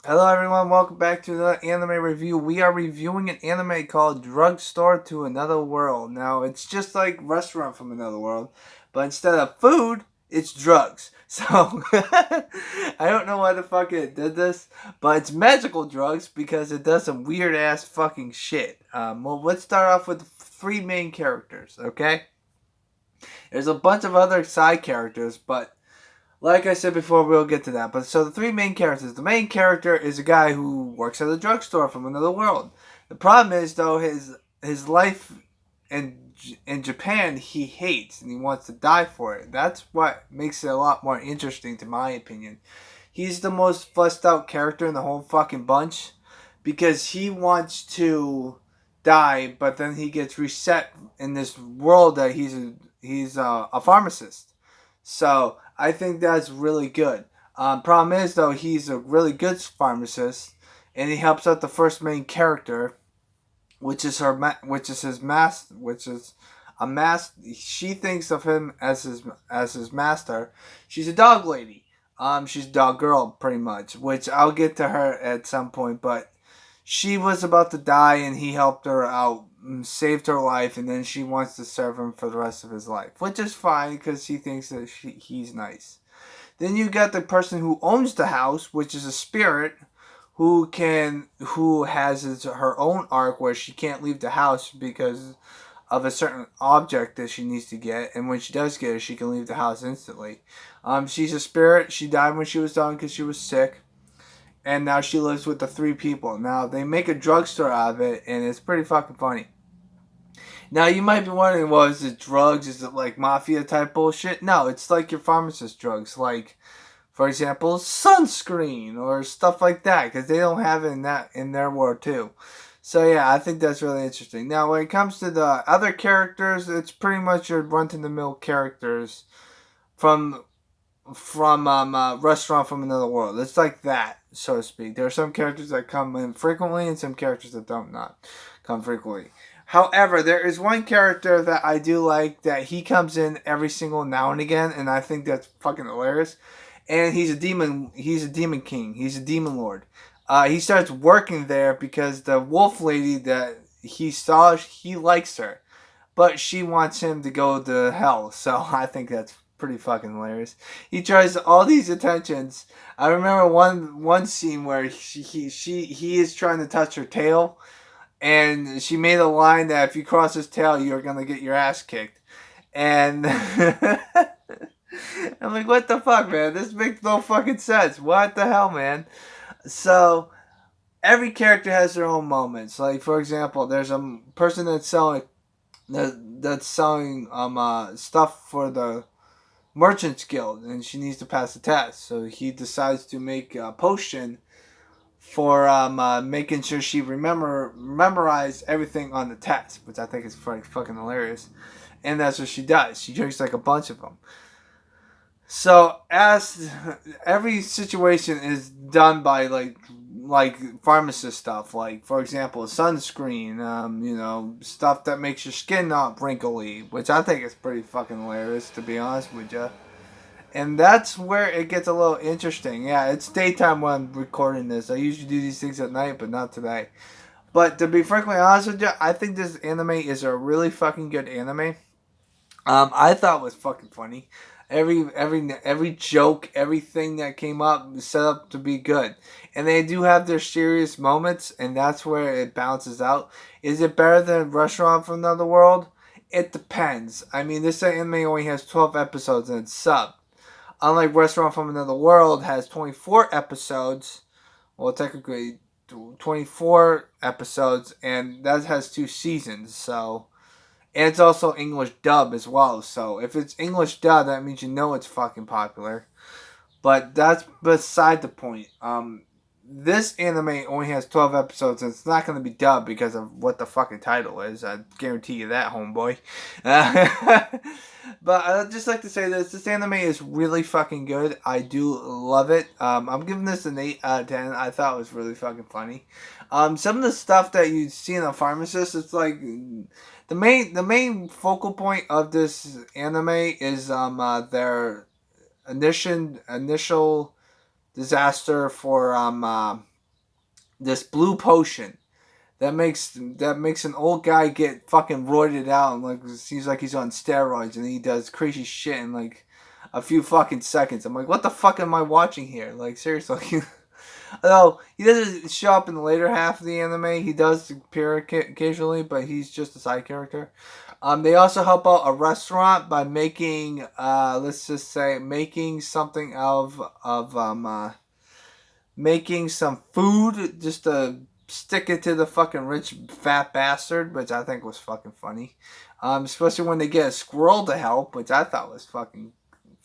Hello everyone, welcome back to another anime review. We are reviewing an anime called Drugstore to Another World. Now, it's just like Restaurant from Another World, but instead of food, it's drugs. So, I don't know why the fuck it did this, but it's magical drugs because it does some weird ass fucking shit. Well, let's start off with the three main characters, okay? There's a bunch of other side characters, but like I said before, we'll get to that. But so the three main characters. The main character is a guy who works at a drugstore from another world. The problem is though his life in Japan he hates and he wants to die for it. That's what makes it a lot more interesting to my opinion. He's the most fleshed out character in the whole fucking bunch because he wants to die, but then he gets reset in this world that he's a pharmacist. So I think that's really good. Problem is though, he's a really good pharmacist, and he helps out the first main character, which is his master, which is a master. She thinks of him as his master. She's a dog lady. She's a dog girl pretty much, which I'll get to her at some point, but she was about to die and he helped her out, saved her life, and then she wants to serve him for the rest of his life, which is fine because he thinks that he's nice. Then you got the person who owns the house, which is a spirit who has her own arc where she can't leave the house because of a certain object that she needs to get, and when she does get it, she can leave the house instantly. She's a spirit. She died when she was young because she was sick, and now she lives with the three people. Now they make a drugstore out of it, and it's pretty fucking funny. Now you might be wondering, well, is it drugs? Is it like mafia type bullshit? No, it's like your pharmacist drugs, like for example, sunscreen or stuff like that, because they don't have it in their world too. So yeah, I think that's really interesting. Now, when it comes to the other characters, it's pretty much your run to the mill characters from Restaurant from Another World. It's like that, so to speak. There are some characters that come in frequently and some characters that don't not come frequently. However, there is one character that I do like that he comes in every single now and again, and I think that's fucking hilarious. And he's a demon. He's a demon king. He's a demon lord. He starts working there because the wolf lady that he saw, he likes her, but she wants him to go to hell. So I think that's pretty fucking hilarious. He tries all these attentions. I remember one scene where he is trying to touch her tail, and she made a line that if you cross his tail, you're gonna get your ass kicked. And I'm like, what the fuck, man? This makes no fucking sense. What the hell, man? So every character has their own moments. Like for example, there's a person that's selling stuff for the Merchants Guild, and she needs to pass the test. So he decides to make a potion for making sure she memorize everything on the test, which I think is fucking hilarious. And that's what she does. She drinks like a bunch of them. So as every situation is done by like pharmacist stuff, like for example sunscreen, stuff that makes your skin not wrinkly, which I think is pretty fucking hilarious to be honest with you. And that's where it gets a little interesting. Yeah, it's daytime when I'm recording this. I usually do these things at night, but not today. But to be frankly honest with you, I think this anime is a really fucking good anime. I thought it was fucking funny. Every joke, everything that came up was set up to be good, and they do have their serious moments, and that's where it balances out. Is it better than Restaurant from Another World? It depends. I mean, this anime only has 12 episodes and it's sub. Unlike Restaurant from Another World has 24 episodes. Well, technically 24 episodes, and that has two seasons. So and it's also English dub as well. So if it's English dub, that means you know it's fucking popular. But that's beside the point. This anime only has 12 episodes and it's not going to be dubbed because of what the fucking title is. I guarantee you that, homeboy. But I'd just like to say this. This anime is really fucking good. I do love it. I'm giving this an 8 out of 10. I thought it was really fucking funny. Some of the stuff that you see in a pharmacist, it's like the main focal point of this anime is their initial disaster for this blue potion that makes an old guy get fucking roided out and like seems like he's on steroids, and he does crazy shit in like a few fucking seconds. I'm like, what the fuck am I watching here? Like, seriously. Although he doesn't show up in the later half of the anime, he does appear occasionally, but he's just a side character. They also help out a restaurant by making, let's just say, making something making some food just to stick it to the fucking rich fat bastard, which I think was fucking funny. Especially when they get a squirrel to help, which I thought was fucking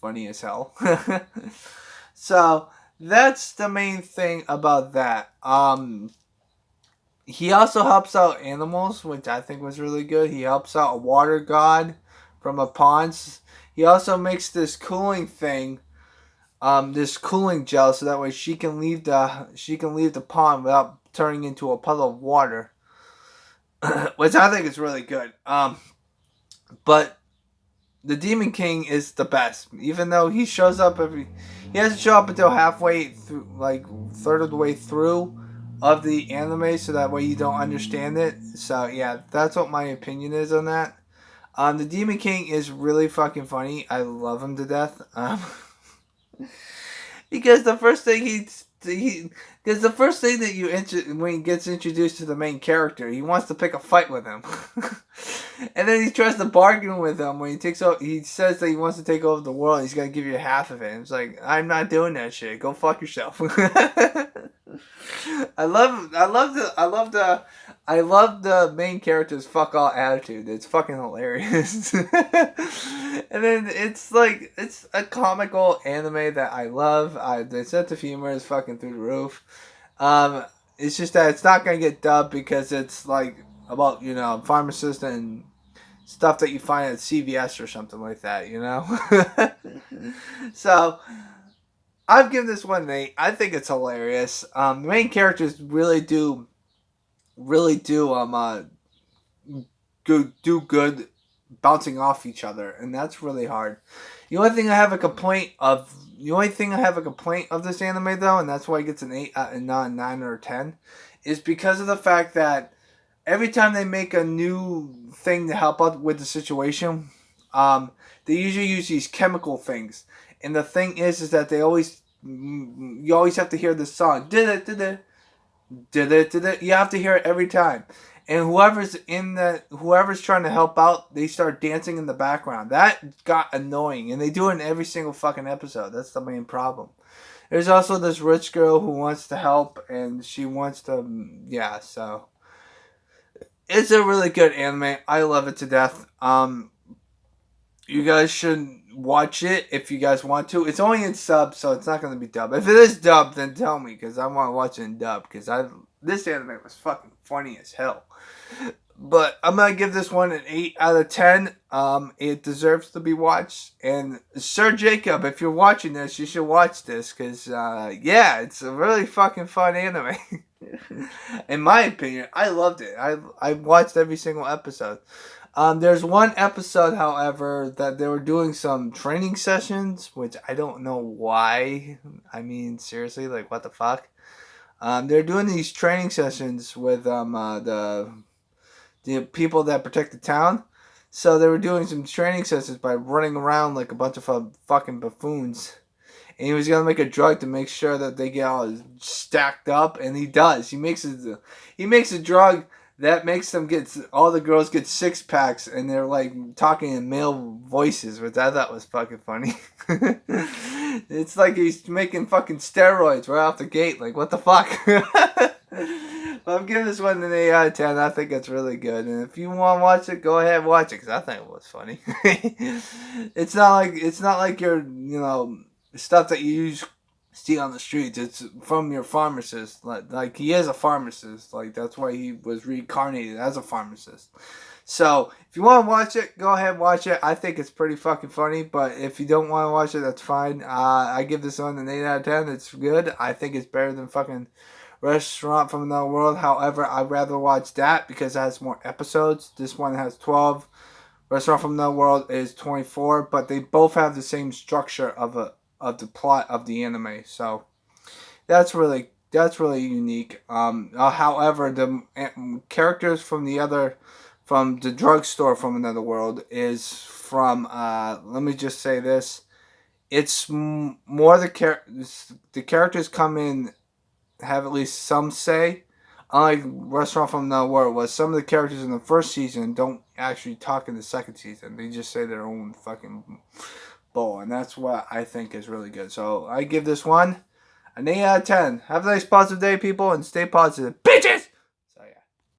funny as hell. So that's the main thing about that. He also helps out animals, which I think was really good. He helps out a water god from a pond. He also makes this cooling thing, this cooling gel, so that way she can leave the pond without turning into a puddle of water, which I think is really good. But the Demon King is the best, even though he shows up he doesn't show up until halfway through, like third of the way through of the anime, so that way you don't understand it. So yeah, that's what my opinion is on that. The Demon King is really fucking funny. I love him to death. Because the first thing because the first thing that when he gets introduced to the main character, he wants to pick a fight with him, and then he tries to bargain with him when he says that he wants to take over the world. He's gonna give you half of it. And it's like, I'm not doing that shit. Go fuck yourself. I love the main character's fuck all attitude. It's fucking hilarious. And then it's a comical anime that I love. The sense of humor is fucking through the roof. It's just that it's not gonna get dubbed because it's like about pharmacists and stuff that you find at CVS or something like that. So I've given this one an 8. I think it's hilarious. The main characters really do do good bouncing off each other, and that's really hard. The only thing I have a complaint of this anime though, and that's why it gets an 8 and not a 9 or a 10, is because of the fact that every time they make a new thing to help out with the situation, they usually use these chemical things. And the thing is that you always have to hear this song. Did it. You have to hear it every time. And whoever's trying to help out, they start dancing in the background. That got annoying. And they do it in every single fucking episode. That's the main problem. There's also this rich girl who wants to help, and she wants to, so. It's a really good anime. I love it to death. You guys should watch it if you guys want to. It's only in sub, so it's not going to be dubbed. If it is dubbed, then tell me, because I want to watch it in dub, because this anime was fucking funny as hell. But I'm going to give this one an 8 out of 10. It deserves to be watched. And Sir Jacob, if you're watching this, you should watch this, because, it's a really fucking fun anime. In my opinion, I loved it. I watched every single episode. There's one episode, however, that they were doing some training sessions, which I don't know why. I mean, seriously, like, what the fuck? They're doing these training sessions with the people that protect the town. So they were doing some training sessions by running around like a bunch of fucking buffoons. And he was gonna make a drug to make sure that they get all stacked up, and he does. He makes a drug that makes all the girls get 6-packs, and they're like talking in male voices, which I thought was fucking funny. It's like he's making fucking steroids right off the gate. Like, what the fuck? But I'm giving this one an 8 out of 10. I think it's really good, and if you want to watch it, go ahead and watch it, because I think it was funny. It's not like your stuff that you see on the streets. It's from your pharmacist. Like he is a pharmacist. Like, that's why he was reincarnated as a pharmacist. So if you want to watch it, go ahead and watch it. I think it's pretty fucking funny. But if you don't want to watch it, that's fine. I give this one an 8 out of 10. It's good. I think it's better than fucking Restaurant from Another World. However, I'd rather watch that because it has more episodes. This one has 12. Restaurant from Another World is 24. But they both have the same structure of the plot of the anime. So that's really that's really unique. However, the characters from the drugstore from another world is from. Let me just say this: it's more the characters come in have at least some say. Unlike Restaurant from Another World, was some of the characters in the first season don't actually talk in the second season. They just say their own fucking bull, and that's what I think is really good. So I give this one an 8 out of 10. Have a nice positive day, people, and stay positive. Bitches!